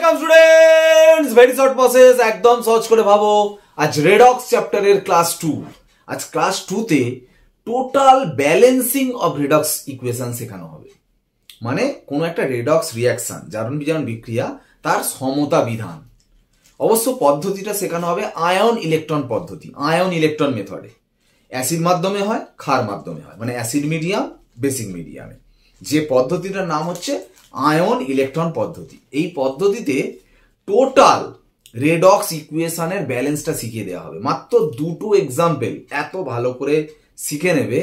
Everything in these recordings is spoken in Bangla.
Welcome students, very short process, একদম সহজ করে ভাবো। আজ রেডক্স চ্যাপ্টারের ক্লাস 2। আজ ক্লাস 2 তে total balancing of redox equation শেখানো হবে। মানে কোনো একটা রেডক্স রিঅ্যাকশন, জারণ বিজারণ বিক্রিয়া, তার সমতা বিধান। অবশ্য পদ্ধতিটা শেখানো হবে আয়ন ইলেকট্রন পদ্ধতি, আয়ন ইলেকট্রন মেথডে। অ্যাসিড মাধ্যমে হয়, ক্ষার মাধ্যমে হয়, মানে অ্যাসিড মিডিয়াম, বেসিক মিডিয়ামে। যে পদ্ধতিটার নাম হচ্ছে আয়ন ইলেকট্রন পদ্ধতি। এই পদ্ধতিতে টোটাল রেডক্স ইকুয়েশনের ব্যালেন্সটা শিখিয়ে দেওয়া হবে। মাত্র দুটো এক্সাম্পল এত ভালো করে শিখে নেবে,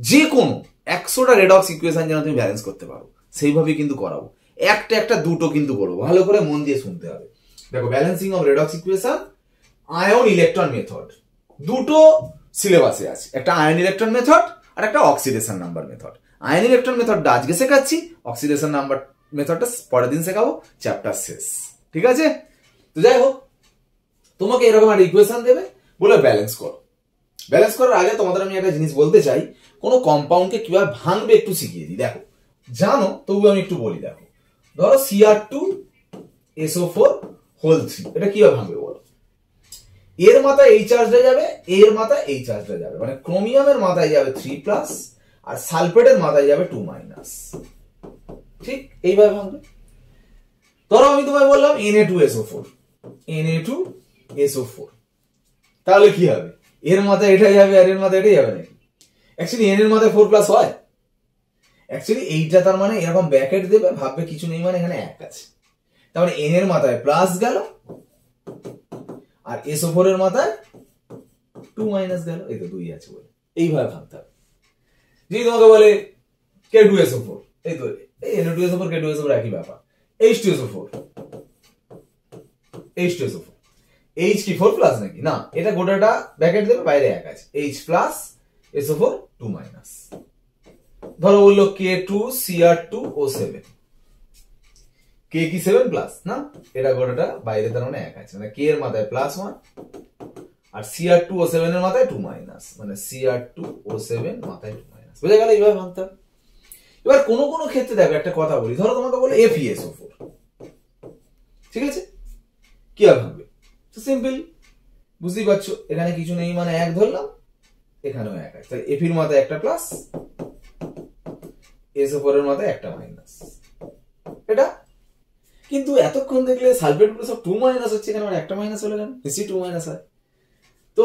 যে কোনো 100টা রেডক্স ইকুয়েশন যেন তুমি ব্যালেন্স করতে পারো, সেইভাবে কিন্তু করাবো। একটা দুটো কিন্তু করবো, ভালো করে মন দিয়ে শুনতে হবে। দেখো, balancing of redox equation, ion electron method, দুটো সিলেবাসে আছে। একটা আয়ন ইলেকট্রন মেথড আর একটা oxidation number method. Ion electron মেথডটা আজকে শেখাচ্ছি, অক্সিডেশন নাম্বার মেথডটা পরের দিন শেখাবো, চ্যাপ্টার শেষ। ঠিক আছে? তো যাই হোক, তোমাকে এরকম একটা ইকুয়েশন দেবে, বলে ব্যালেন্স করো। ব্যালেন্স করার আগে তোমাদের আমি একটা জিনিস বলতে চাই, কোনো কম্পাউন্ডকে কিভাবে ভাঙবে একটু শিখিয়ে দিই। দেখো, জানো তবু আমি একটু বলি। দেখো, ধরো Cr2SO4 হোল 3, এটা কিভাবে ভাঙবে বলো? এর মাথায় এই চার্জটা যাবে, এর মাথায় এই চার্জটা যাবে, মানে ক্রোমিয়ামের মাথায় যাবে 3+ আর সালফেটের মাথায় যাবে 2-। ঠিক এইভাবে ভাঙবে। ধরো আমি তোমায় বললাম Na2SO4, Na2SO4, তাহলে কি হবে? এর মাথায় এটা যাবে আর এর মাথায় এটা যাবে নাকি? অ্যাকচুয়ালি এন এর মাথায় 4+ হয়। অ্যাকচুয়ালি এইটা তার মানে এরকম ব্র্যাকেট দেবে, ভাববে কিছু নেই, মানে এখানে 1 আছে। তার মানে এন এর মাথায় প্লাস গেল আর SO4 এর মাথায় 2- গেল, এই তো 2 আছে বলে। এইভাবে ভাঙতে হবে। যদি তোমাকে বলে K2SO4, এই তো এই Na2SO4 K2SO4 একই ব্যাপার। H2SO4, H কি 4+ নাকি? না, এটা গোটাটা ব্র্যাকেট দেবে, বাইরে 1 আছে। H+ SO4 2-। ধরো বললো K2Cr2O7, K কি 7+? না, এটা গোটাটা বাইরে, তার মানে 1 আছে, মানে K এর মাথায় +1 আর Cr2O7 এর মাথায় 2-, মানে Cr2O7 মাথায় 2-। বুঝা গেল? এইভাবে ভাঙতে হবে। এবার কোনো কোনো ক্ষেত্রে দেখো, একটা কথা বলি, ধরো তোমাকে বলে FeSO4, ঠিক আছে? কি ভাঙবে? তো সিম্পল, বুঝতেই পারছো, এখানে কিছু নেই, মানে 1 ধরলাম, এখানেও 1 আছে, তাহলে F এর মাথায় একটা প্লাস, SO4 এর মাথায় একটা মাইনাস। এটা কিন্তু এতক্ষণ দেখলে সালফেট গুলো সব 2- হচ্ছে, এখানে আমার একটা মাইনাস হলো, কেন? নিশ্চয়ই 2- হয়। তো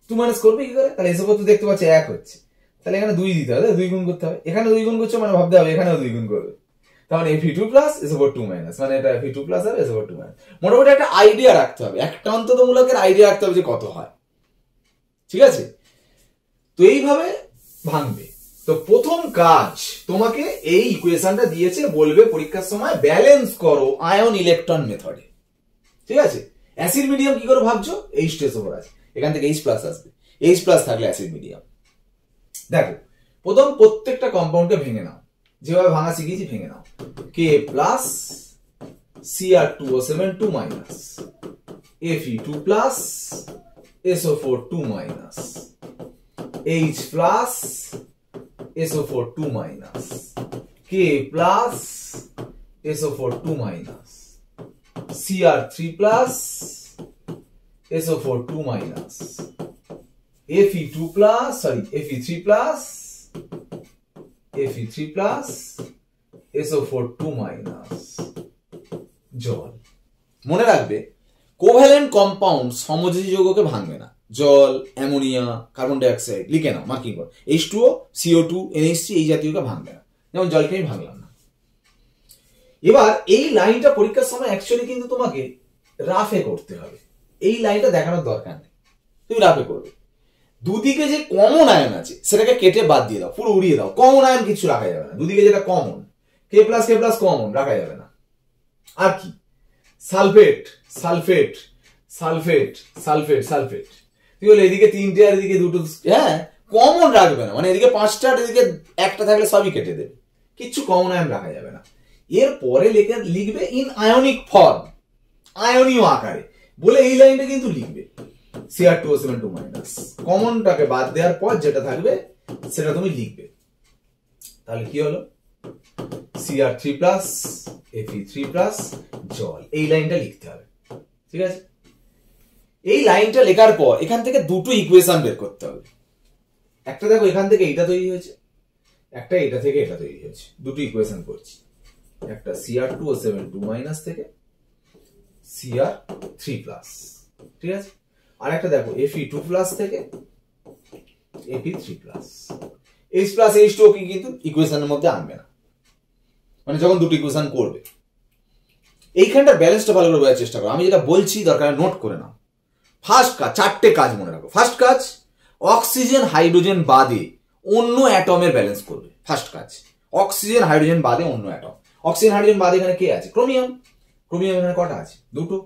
2- করবে কি করে? তাহলে SO4 তো দেখতে পাচ্ছি 1 হচ্ছে, তাহলে এখানে 2 দিতে হবে, 2 গুণ করতে হবে। এখানে 2 গুণ করছো মানে ভাবতে হবে এখানেও 2 গুণ করবে, তাহলে Fe2+ SO4 2-, মানে এটা Fe2+ আর SO4 2-। মোটামুটি একটা আইডিয়া রাখতে হবে, একটা অন্ততমূলকের আইডিয়া রাখতে হবে যে কত হয়। ঠিক আছে? তো এইভাবে ভাঙবে। তো প্রথম কাজ, তোমাকে এই ইকুয়েশনটা দিয়েছে, বলবে পরীক্ষার সময় ব্যালেন্স করো আয়ন ইলেকট্রন মেথডে। ঠিক আছে? অ্যাসিড মিডিয়াম কি করে ভাবছো? H2SO4 আছে, এখান থেকে H+ আসবে, H+ থাকলে অ্যাসিড মিডিয়াম। দেখো, প্রথম প্রত্যেকটা কম্পাউন্ডকে ভেঙে নাও, যেভাবে ভাঙা শিখেছি ভেঙে নাও। K+ Cr2O7 2-, Fe2+ SO4 2-, H+ SO4 2-, K+ SO4 2-, Cr3+ SO4 2-, Fe3+ SO4 2-। জল। মনে রাখবে, কোভ্যালেন্ট কম্পাউন্ড সমযোজী যৌগকে ভাঙবে না। জল, অ্যামোনিয়া, কার্বন ডাই অক্সাইড লিখে নাও, মার্কিং করো। H2O, CO2, NH3 এই জাতীয়কে ভাঙবে না, যেমন জলকে আমি ভাঙলাম না। এবার এই লাইনটা পরীক্ষার সময় অ্যাকচুয়ালি কিন্তু তোমাকে রাফে করতে হবে। এই লাইনটা দেখানোর দরকার নেই, তুমি রাফে করবে। দুদিকে যে কমন আয়ন আছে সেটাকে কেটে বাদ দিয়ে দাও, পুরো উড়িয়ে দাও। কমন আয়ন কিছু রাখা যাবে না, দুদিকে যেটা কমন, K+, কমন রাখা যাবে না। আর কি? Sulphate, sulphate, sulphate, sulphate, sulphate. তুই বলে এদিকে 3টে আর এদিকে 2টো, হ্যাঁ, কমন রাখবে না, মানে এদিকে 5টা আর এদিকে 1টা থাকলে সবই কেটে দেবে, কিচ্ছু কমন আয়ন রাখা যাবে না। এর পরে লিখবে ইন আয়নিক ফর্ম, আয়নীয় আকারে, বলে এই লাইনটা কিন্তু লিখবে Cr2O7 2-। কমনটাকে বাদ দেওয়ার পর যেটা থাকবে সেটা তুমি লিখবে। তাহলে কি হলো? Cr3+, Fe3+, জল, এই লাইনটা লিখতে হবে। ঠিক আছে, এই লাইনটা লেখার পর এখান থেকে দুটো ইকুয়েশন বের করতে হবে। একটা দেখো এখান থেকে এইটা তৈরি হয়েছে, একটা এটা থেকে এটা তৈরি হয়েছে, দুটো ইকুয়েশন করছি। একটা Cr2O7 2- থেকে Cr3+, ঠিক আছে, আর একটা দেখো Fe2+ থেকে Fe3+। H+H2O কি কিন্তু ইকুয়েশনের মধ্যে আনবে না, মানে যখন দুটো ইকুয়েশন করবে। এইখানটার ব্যালেন্সটা ভালো করে বোঝার চেষ্টা করো, আমি যেটা বলছি দরকার নোট করে নাও। ফার্স্ট কাজ, চারটে কাজ মনে রাখো। ফার্স্ট কাজ, অক্সিজেন হাইড্রোজেন বাদে অন্য অ্যাটমের ব্যালেন্স করবে। ফার্স্ট কাজ, অক্সিজেন হাইড্রোজেন বাদে অন্য অ্যাটম। অক্সিজেন হাইড্রোজেন বাদে এখানে কে আছে? ক্রোমিয়াম। ক্রোমিয়াম এখানে কটা আছে? দুটো।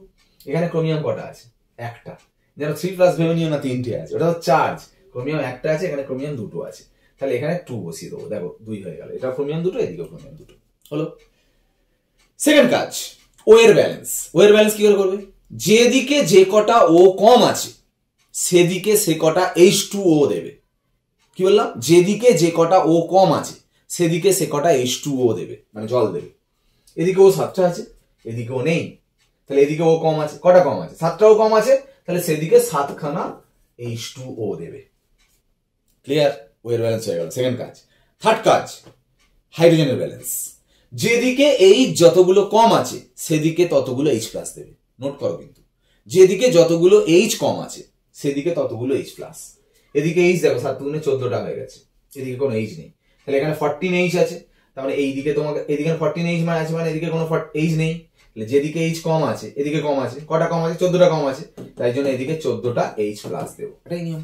এখানে ক্রোমিয়াম কটা আছে? একটা। যেন 3+ ভেবে নিও না 3টে আছে, ওটা চার্জ। ক্রোমিয়াম একটা আছে, এখানে ক্রোমিয়াম দুটো আছে, তাহলে এখানে 2 বসিয়ে দেবো। দেখো 2 হয়ে গেল, এটা ক্রোমিয়াম দুটো, এদিকেও ক্রোমিয়াম দুটো হলো। সেকেন্ড কাজ, ও এর ব্যালেন্স। ও এর ব্যালেন্স কি করে করবে? যেদিকে যে কটা ও কম আছে সেদিকে সে কটা H2O দেবে। কি বললাম? যেদিকে যে কটা ও কম আছে সেদিকে সে কটা H2O দেবে, মানে জল দেবে। এদিকে ও 7টা আছে, এদিকে ও নেই, তাহলে এদিকে ও কম আছে। কটা কম আছে? 7টাও কম আছে, তাহলে সেদিকে 7খানা H2O দেবে। ক্লিয়ার? ও এর ব্যালেন্স হয়ে গেল সেকেন্ড কাজ। থার্ড কাজ, হাইড্রোজেনের ব্যালেন্স। যেদিকে H যতগুলো কম আছে সেদিকে ততগুলো H+ দেবে। নোট করো কিন্তু, যেদিকে যতগুলো H কম আছে সেদিকে ততগুলো H+। এদিকে H দেখো 7 × 14টা হয়ে গেছে, এদিকে কোনো H নেই, তাহলে এখানে 14H আছে। তার মানে এইদিকে তোমাকে এদিকে 14H মানে আছে, মানে এদিকে কোনো H নেই। তাহলে যেদিকে H কম আছে এদিকে কম আছে। কটা কম আছে? 14টা কম আছে, তাই জন্য এদিকে 14টা H+ দেবো। এটাই নিয়ম।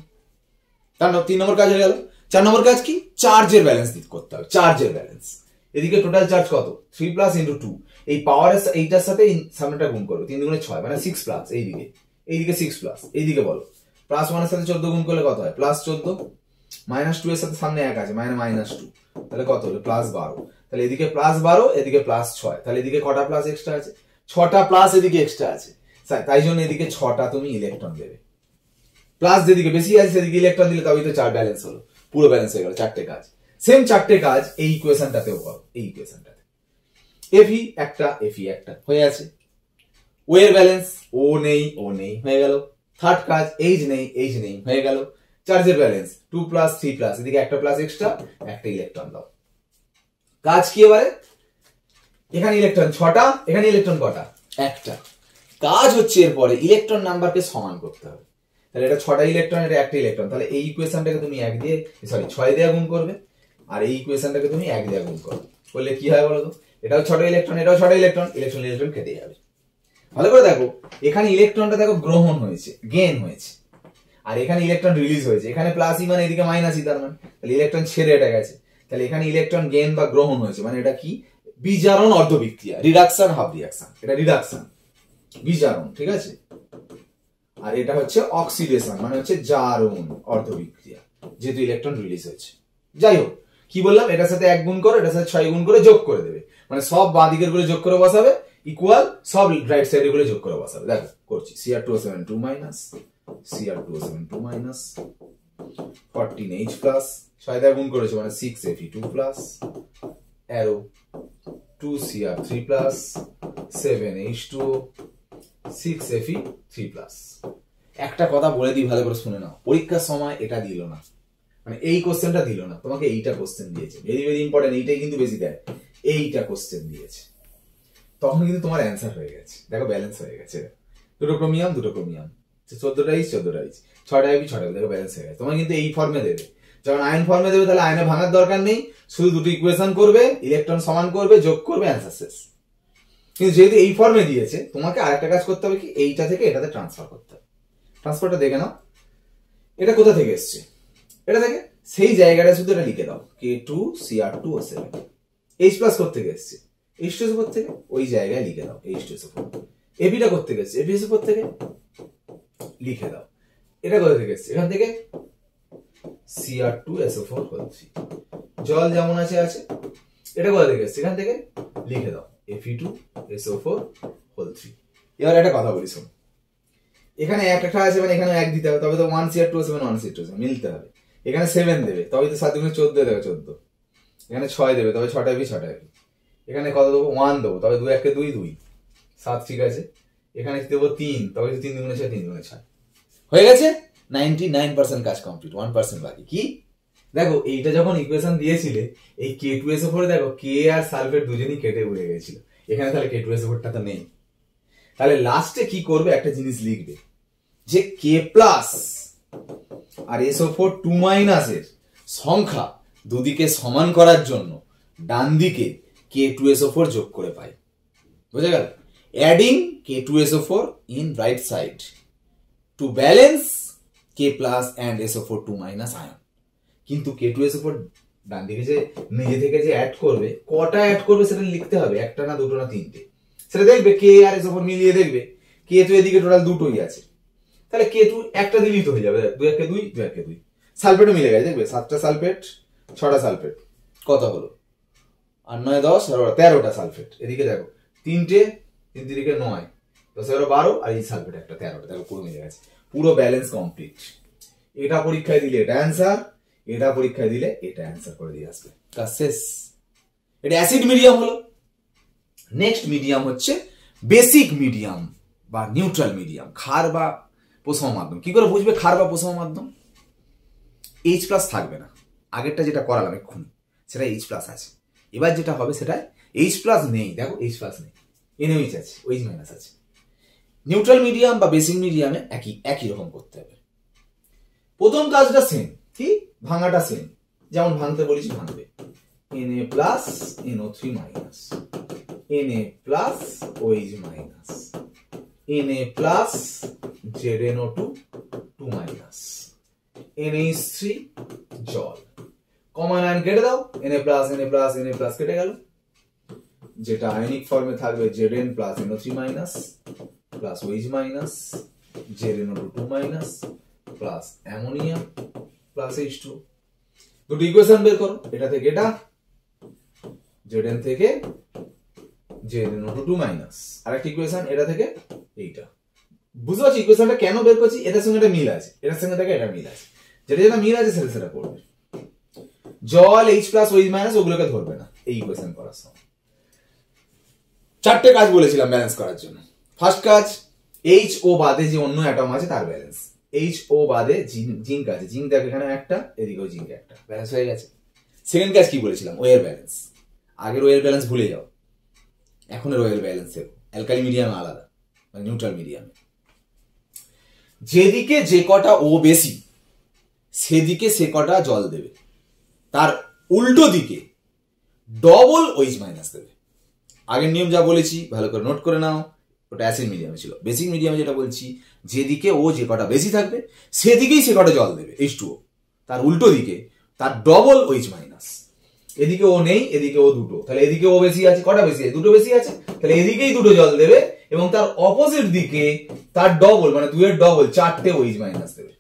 তার 3 নম্বর কাজ হয়ে গেল। 4 নম্বর কাজ কি? চার্জের ব্যালেন্স করতে হবে। চার্জের ব্যালেন্স, এদিকে টোটাল চার্জ কত? 3+ × 2। এই পাওয়ারের এইটার সাথে সামনেটা গুণ করো, 3 × 6 মানে 6+। এইদিকে 6+, এইদিকে বলো +1 এর সাথে 14 গুণ করলে কত হয়? +14। -2 এর সাথে সামনে 1 আছে, মানে -2, তাহলে কত হলো? +12। তাহলে এদিকে +12, এদিকে +6, তাহলে এদিকে কটা প্লাস এক্সট্রা আছে? 6টা প্লাস এদিকে এক্সট্রা আছে, তাই জন্য এদিকে 6টা তুমি ইলেকট্রন দেবে। প্লাস যেদিকে বেশি আছে সেদিকে ইলেকট্রন দিলে তবেই তো চার্জ ব্যালেন্স হলো, পুরো ব্যালেন্স হয়ে গেল। 4টে কাজ, সেম 4টে কাজ এই ইকুয়েশনটাতেও করো। এই ইকুয়েশনটাতে Fe একটা, Fe একটা হয়ে আছে। ও এর ব্যালেন্স, ও নেই, ও নেই, হয়ে গেল। থার্ড কাজ, H নেই, H নেই, হয়ে গেল। চার্জের ব্যালেন্স 2+, 3+, এদিকে একটা প্লাস এক্সট্রা, একটা ইলেকট্রন দাও। কাজ কি এবারে? এখানে ইলেকট্রন 6টা, এখানে ইলেকট্রন কটা? একটা। কাজ হচ্ছে এরপরে ইলেকট্রন নাম্বারকে সমান করতে হবে। তাহলে এটা 6টা ইলেকট্রন, এটা একটা ইলেকট্রন, তাহলে এই ইকুয়েশনটাকে তুমি 6 দিয়ে গুণ করবে, আর এই ইকুয়েশনটাকে তুমি 1 দিয়ে গুণ করবে। করলে কি হয় বলো তো? এটাও 6টা ইলেকট্রন, এটাও 6টা ইলেকট্রন, ইলেকট্রন কেটে যাবে। ভালো করে দেখো, এখানে ইলেকট্রনটা দেখো গ্রহণ হয়েছে, গেইন হয়েছে, আর এখানে ইলেকট্রন রিলিজ হয়েছে। এখানে প্লাসই মানে এদিকে মাইনাসই, তার মানে তাহলে ইলেকট্রন ছেড়ে এটা গেছে। তাহলে এখানে ইলেকট্রন গেইন বা গ্রহণ হয়েছে, মানে এটা কি? বিজারণ অর্ধবিক্রিয়া, রিডাকশন হাফ রিঅ্যাকশন। এটা রিডাকশন, বিজারণ, ঠিক আছে। আর এটা হচ্ছে অক্সিডেশন, মানে হচ্ছে জারণ অর্ধবিক্রিয়া, যেহেতু ইলেকট্রন রিলিজ হয়েছে। যাই হোক, কি বললাম? এটার সাথে 1 গুণ করো, এটার সাথে 6 গুণ করে যোগ করে দেবে, মানে সব বাঁ দিকের গুলো যোগ করে বসাবে, ইকুয়াল সব রাইট সাইডের গুলো যোগ করে বসাবে। দেখো করছি, Cr2O7 2-, Cr2O7 2-, 14H+, 6 দিয়ে গুণ করেছে মানে 6Fe2+, arrow 2Cr3+, 7H2O, 6Fe3+। একটা কথা বলে দিই, ভালো করে শুনে নাও, পরীক্ষার সময় এটা দিল না, মানে এই কোশ্চেনটা দিল না তোমাকে, এইটা কোশ্চেন দিয়েছে। ভেরি ভেরি ইম্পর্টেন্ট, এইটাই কিন্তু বেশি দেয়। এইটা কোশ্চেন দিয়েছে, তখন কিন্তু তোমার অ্যান্সার হয়ে গেছে। দেখো ব্যালেন্স হয়ে গেছে, দুটো ক্রোমিয়াম, 14টা H, 14টা H, 6টা Fe, 6টা, দেখো ব্যালেন্স হয়ে গেছে। তোমার কিন্তু এই ফর্মে দেবে, যখন আয়ন ফর্মে দেবে তাহলে আয়নে ভাঙার দরকার নেই, শুধু দুটো ইকুয়েশন করবে, ইলেকট্রন সমান করবে, যোগ করবে, অ্যান্সার শেষ। কিন্তু যেহেতু এই ফর্মে দিয়েছে, তোমাকে আরেকটা কাজ করতে হবে কি? এইটা থেকে এটাতে ট্রান্সফার করতে হবে। ট্রান্সফারটা দেখে নাও, এটা কোথা থেকে এসছে? এটা থেকে সেই জায়গাটা শুধু এটা লিখে দাও, K2Cr2O7। H+ কোথা থেকে এসছে? H2SO4 থেকে, ওই জায়গায় লিখে দাও H2SO4। Feটা কোথা থেকে এসছে? Fe2SO4 থেকে, লিখে দাও। এটা কোথা থেকে এসছে? এখান থেকে Cr2SO4 জল যেমন আছে আছে। এটা কোথা থেকে এসছে? এখান থেকে, লিখে দাও Fe2SO4। এবার একটা কথা বলি শোনো, এখানে একটা আছে, মানে এখানে 1 দিতে হবে, তবে তো 1Cr2O7 1Cr2O7 মিলতে হবে। এখানে 7 দেবে, তবে তো 7 × 14 দেবে 14। এখানে 6 দেবে, তবে 6টা Fe, 6টা Fe। এখানে কত দেবো? 1 দেবো, তবে 2 × 1 = 2, 2। 7 ঠিক আছে, এখানে দেবো 3, তবে 3 দুগুণে 6, 3 দুগুণে 6 হয়ে গেছে। 99% কাজ কমপ্লিট, 1% বাকি। কি দেখো, এইটা যখন ইকুয়েশন দিয়েছিলে এই K2SO4 দেখো কে আর সালফেট দুজনেই কেটে উড়ে গেছিল, এখানে তাহলে K2SO4টা তো নেই। তাহলে লাস্টে কি করবে, একটা জিনিস লিখবে যে K প্লাস আর SO4 2- এর সংখ্যা দুদিকে সমান করার জন্য ডান দিকে K2SO4 যোগ করে পাই। বুঝা গেল? Adding K2SO4 in right side to balance K plus and SO4 2- ion. কিন্তু K2SO4 ডান দিকে যে নিজে থেকে যে অ্যাড করবে, কটা অ্যাড করবে সেটা লিখতে হবে, একটা না দুটো না তিনটে, সেটা দেখবে K আর SO4 মিলিয়ে দেখবে K2 এদিকে টোটাল দুটোই আছে, তাহলে K2 একটা দিলেই তো হয়ে যাবে, 2 1 2 2 1 2। সালফেটও মিলে গেছে, দেখবে 7টা সালফেট 6টা সালফেট, কত হলো 8 9 10 আর 13টা সালফেট। এদিকে দেখো 3টে 3 3 9 10 11 12 আর এই সালফেট একটা 13টা, দেখো পুরো মিলে গেছে, পুরো ব্যালেন্স কমপ্লিট। এটা পরীক্ষায় দিলে এটা অ্যান্সার, এটা পরীক্ষায় দিলে এটা অ্যান্সার করে দিয়ে আসবে, কাজ শেষ। এটা অ্যাসিড মিডিয়াম হলো। নেক্সট মিডিয়াম হচ্ছে বেসিক মিডিয়াম বা নিউট্রাল মিডিয়াম, ক্ষার বা প্রশম মাধ্যম। কি করে বুঝবে ক্ষার বা প্রশম মাধ্যম? H প্লাস থাকবে না, আগেরটা যেটা করালাম এক্ষুনি সেটা H প্লাস আছে, এবার যেটা হবে সেটা H প্লাস নেই, দেখো H প্লাস নেই, NH আছে, OH মাইনাস আছে। নিউট্রাল মিডিয়াম বা বেসিক মিডিয়ামে একই রকম করতে হবে। প্রথম কাজটা সেম, কি ভাঙাটা সেম, যেমন ভাঙতে বলেছি ভাঙবে, Na plus NO3 minus, Na plus OH minus, Na plus ZnO2 2 minus, NH3 জল, কমন আয়ন কেটে দাও, Na plus Na plus Na plus কেটে গেল, যেটা আয়নিক ফর্মে থাকবে Zn plus NO3 minus plus OH minus ZnO2 2 minus plus ammonia plus H2। দুটো ইকুয়েশন বের করো, এটা থেকে এটা, Zn থেকে ZnO2 2 মাইনাস, আরেকটা ইকুয়েশন এটা থেকে এইটা। বুঝতে পারছি ইকুয়েশনটা কেন বের করছি? এটার সঙ্গে এটা মিল আছে, এটার সঙ্গে থেকে এটা মিল আছে, যেটা যেটা মিল আছে সেটা সেটা করবে। জল H প্লাস OH মাইনাস ওগুলোকে ধরবে না এই ইকুয়েশন করার সময়। 4টে কাজ বলেছিলাম ব্যালেন্স করার জন্য। ফার্স্ট কাজ, H ও বাদে যে অন্য অ্যাটম আছে তার ব্যালেন্স। H ও বাদে জিঙ্ক আছে, জিঙ্ক দেখ এখানে একটা, এদিকেও জিঙ্ক একটা, ব্যালেন্স হয়ে গেছে। সেকেন্ড কাজ কি বলেছিলাম? ওয়ের ব্যালেন্স। আগের ওয়ের ব্যালেন্স ভুলে যাও, এখন ওয়ের ব্যালেন্স দেবো। অ্যালকালি মিডিয়ামে আলাদা, মানে নিউট্রাল মিডিয়ামে যেদিকে যে কটা ও বেশি সেদিকে সে কটা জল দেবে, তার উল্টো দিকে ডবল OH মাইনাস দেবে। আগের নিয়ম যা বলেছি ভালো করে নোট করে নাও, ওটা অ্যাসিড মিডিয়ামে ছিল। বেসিক মিডিয়ামে যেটা বলছি, যেদিকে ও যে কটা বেশি থাকবে সেদিকেই সে কটা জল দেবে H2O, তার উল্টো দিকে তার ডবল OH মাইনাস। এদিকে ও নেই, এদিকে ও দুটো, তাহলে এদিকে ও বেশি আছে, কটা বেশি আছে? দুটো বেশি আছে, তাহলে এদিকেই দুটো জল দেবে এবং তার অপোজিট দিকে তার ডবল মানে 2 এর ডবল 4টে OH মাইনাস দেবে।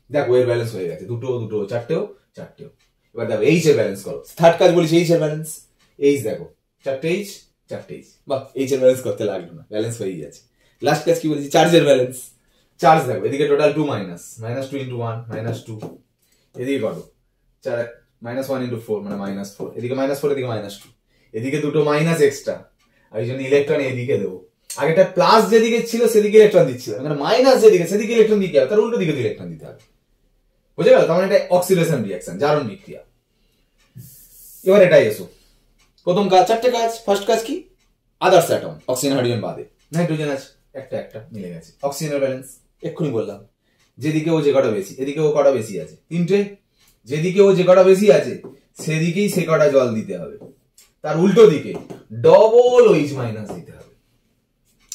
দেখো এর ব্যালেন্স হয়ে গেছে, দুটো দুটো, চারটেও চারটেও। এবার দেখো H এর ব্যালেন্স করো। থার্ড কাজ বলেছি H এর ব্যালেন্স। H দেখো 4টে H 4টে H, বাহ H এর ব্যালেন্স করতে লাগলো না, ব্যালেন্স হয়ে যাচ্ছে। লাস্ট কাজ কি বলেছি? চার্জের ব্যালেন্স। চার্জ দেখো এদিকে টোটাল 2 মাইনাস, -2 × 1 -2, এদিকে কত 4 -1 × 4 মানে -4, এদিকে -4 এদিকে -2, এদিকে দুটো মাইনাস এক্সট্রা, আর এই জন্য ইলেকট্রন এদিকে দেবো। আগেটা প্লাস যেদিকে ছিল সেদিকে ইলেকট্রন দিচ্ছিল, মানে মাইনাস যেদিকে সেদিকে ইলেকট্রন দিতে হবে, তার উল্টো দিকে ইলেকট্রন দিতে হবে। বুঝে গেল? তার মানে এটা অক্সিডেশন রিঅ্যাকশন, জারণ বিক্রিয়া। এবার এটাই এসো, প্রথম কাজ 4টে কাজ। ফার্স্ট কাজ কি? আদার্স অ্যাটম, অক্সিজেন হাইড্রোজেন বাদে, নাইট্রোজেন আছে একটা একটা মিলে গেছে, অক্সিজেনের ব্যালেন্স এক্ষুনি বললাম। যেদিকে ও যে কটা বেশি, এদিকে ও কটা বেশি আছে 3টে, যেদিকে ও যে কটা বেশি আছে সেদিকেই সে কটা জল দিতে হবে, তার উল্টো দিকে ডবল OH মাইনাস দিতে হবে।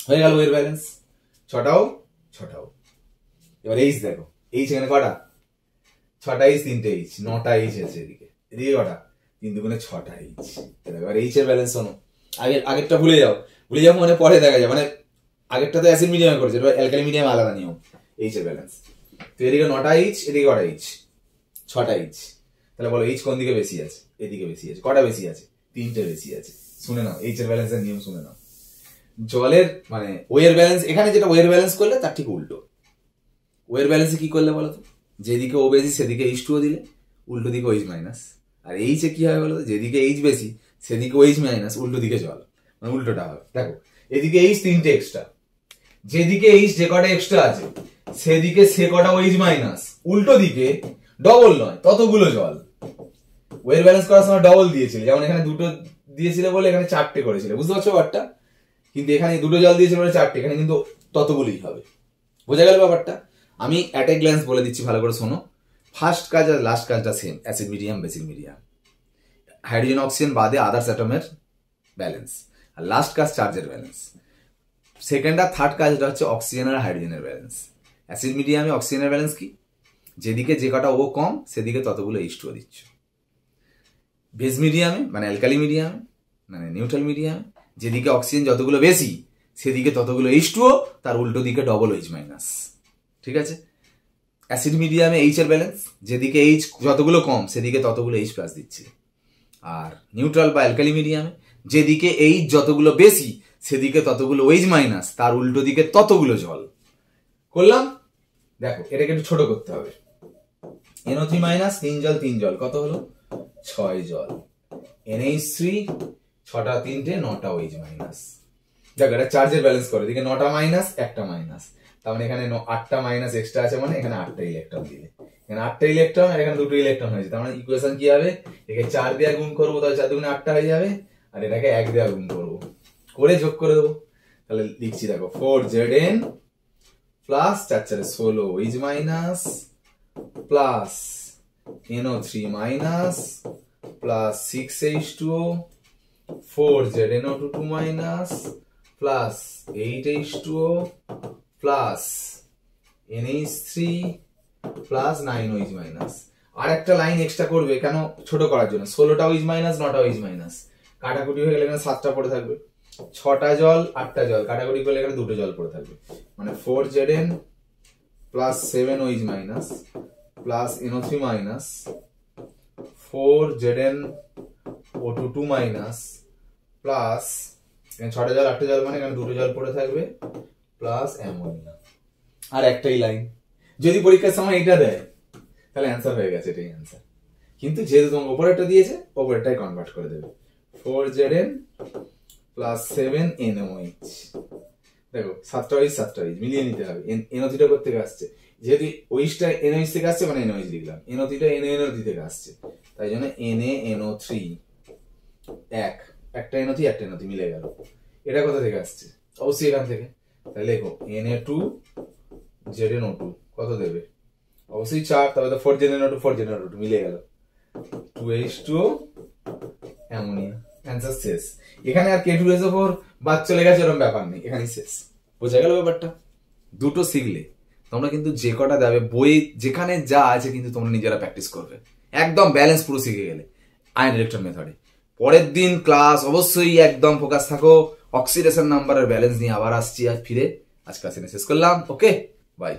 হয়ে গেল এর ব্যালেন্স, 6টাও 6টাও। এবার H দেখো, H এখানে কটা? 6টা H 3টে H, 9টা H আছে এদিকে, এদিকে কটা? 3 দুগুণে 6টা H। এবার H এর ব্যালেন্স শোনো, আগেরটা ভুলে যাও, মানে পরে দেখা যায়, মানে আগেরটা তো অ্যাসিড মিডিয়ামে করেছে, এটা অ্যালকালি মিডিয়ামে আলাদা নিয়ম। H এর ব্যালেন্স তো এদিকে 9টা H, এদিকে কটা H? 6টা H। তাহলে বলো H কোন দিকে বেশি আছে? এদিকে বেশি আছে। কটা বেশি আছে? 3টে বেশি আছে। শুনে নাও H এর ব্যালেন্সের নিয়ম শুনে নাও। জলের মানে ওয়ের ব্যালেন্স, এখানে যেটা ওয়ের ব্যালেন্স করলে তার ঠিক উল্টো। ওয়ের ব্যালেন্সে কি করলে বলো তো? যেদিকে ও বেশি সেদিকে H2O দিলে, উল্টো দিকে OH মাইনাস। আর H এ কি হবে বলো তো? যেদিকে H বেশি সেদিকে OH মাইনাস, উল্টো দিকে জল, মানে উল্টোটা হবে। দেখো এদিকে এইচ তিনটে এক্সট্রা, যেদিকে এইচ যে কটা এক্সট্রা আছে সেদিকে সে কটা ওইচ মাইনাস, উল্টো দিকে ডবল নয় ততগুলো জল। ওয়ের ব্যালেন্স করার সময় ডবল দিয়েছিল, যেমন এখানে দুটো দিয়েছিল বলে এখানে চারটে করেছিল, বুঝতে পারছো ব্যাপারটা? কিন্তু এখানে দুটো জল দিয়েছিল বলে চারটে, এখানে কিন্তু ততগুলোই হবে। বোঝা গেল ব্যাপারটা? আমি অ্যাট এ গ্ল্যান্স বলে দিচ্ছি, ভালো করে শোনো। ফার্স্ট কাজ আর লাস্ট কাজটা same, acid medium basic medium, hydrogen oxygen বাদে আদার্স অ্যাটমের ব্যালেন্স, আর লাস্ট কাজ চার্জের ব্যালেন্স। সেকেন্ড আর থার্ড কাজটা হচ্ছে অক্সিজেন আর হাইড্রোজেনের ব্যালেন্স। অ্যাসিড মিডিয়ামে অক্সিজেনের ব্যালেন্স কি? যেদিকে যে কটা ও কম সেদিকে ততগুলো H2O দিচ্ছ। বেস মিডিয়ামে মানে অ্যালকালি মিডিয়ামে মানে নিউট্রাল মিডিয়ামে যেদিকে অক্সিজেন যতগুলো বেশি সেদিকে ততগুলো H2O, তার উল্টো দিকে ডবল H মাইনাস। ঠিক আছে? অ্যাসিড মিডিয়ামে H এর ব্যালেন্স, যেদিকে H যতগুলো কম সেদিকে ততগুলো H প্লাস দিচ্ছে। আর নিউট্রাল বা অ্যালকালি মিডিয়ামে যেদিকে H যতগুলো বেশি সেদিকে ততগুলো H মাইনাস, তার উল্টো দিকে ততগুলো জল। করলাম? দেখো এটাকে একটু ছোট করতে হবে। NO3 মাইনাস 3 জল কত হলো? 6 জল। NH3 6টা 3টে 9টা OH মাইনাস। দেখো এটা চার্জের ব্যালেন্স করে, এদিকে 9টা মাইনাস 1টা মাইনাস, তার মানে এখানে 8টা মাইনাস এক্সট্রা আছে, মানে এখানে 8টা ইলেকট্রন দিলে এখানে 8টা ইলেকট্রন আর এখানে 2টো ইলেকট্রন হয়েছে। তার মানে ইকুয়েশন কি হবে? একে 4 দিয়ে গুণ করবো, তাহলে 4 দুগুণে 8টা হয়ে যাবে, আর এটাকে 1 দিয়ে গুণ করবো, করে যোগ করে দেবো। তাহলে লিখছি দেখো 4Zn plus 4 4 16 OH minus plus NO3 minus plus 6H2O 4ZnO2 minus plus 8H2O plus NH3 plus 9OH minus. আর একটা লাইন এক্সট্রা করবে কেন? ছোট করার জন্য। 16টা OH মাইনাস 9টা OH মাইনাস, কাটাকুটি হয়ে গেলে এখানে 7টা পড়ে থাকবে। 6টা জল 8টা জল, কাটাকুটি করলে এখানে 2টো জল পড়ে থাকবে, মানে 4Zn plus 7OH minus plus NO3 minus 4ZnO2 minus plus এখানে 6টা জল 8টা জল, মানে এখানে 2টো জল পড়ে থাকবে প্লাস অ্যামোনিয়া। আর একটাই লাইন। যদি পরীক্ষার সময় এটা দেয় তাহলে অ্যান্সার হয়ে গেছে, এটাই অ্যান্সার। কিন্তু যেহেতু তোমাকে ওপরেরটা দিয়েছে ওপরেরটাই কনভার্ট করে দেবে। 4Zn plus 7NOH। দেখো 7টা OH 7টা OH মিলিয়ে নিতে হবে। NO3 করতে আসছে, যেহেতু OH-টা NOH থেকে আসছে মানে NOH লিখলাম, NO3টা NaNO3 থেকে আসছে, তাই জন্য NaNO3 একটা NO3 একটা NO3 মিলে গেল। এটা কোথা থেকে আসছে? অবশ্যই এখান থেকে। তাহলে লেখো Na2ZnO2 কত দেবে? অবশ্যই 4, তবে তো 4ZnO2 মিলে গেল, 2H2O অ্যামোনিয়া। অ্যান্সার শেষ। এখানে আর K2SO4 বাদ চলে গেছে এরকম ব্যাপার নেই, এখানেই শেষ। বোঝা গেল ব্যাপারটা? দুটো শিখলে তোমরা কিন্তু যে কটা দেবে বই যেখানে যা আছে কিন্তু তোমরা নিজেরা প্র্যাকটিস করবে, একদম ব্যালেন্স পুরো শিখে গেলে আয়ন ইলেকট্রন মেথডে। পরের দিন ক্লাস অবশ্যই একদম ফোকাস থাকো, অক্সিডেশন নাম্বারের ব্যালেন্স নিয়ে আবার আসছি আজ ফিরে। আজ ক্লাস শেষ করলাম, ওকে বাই।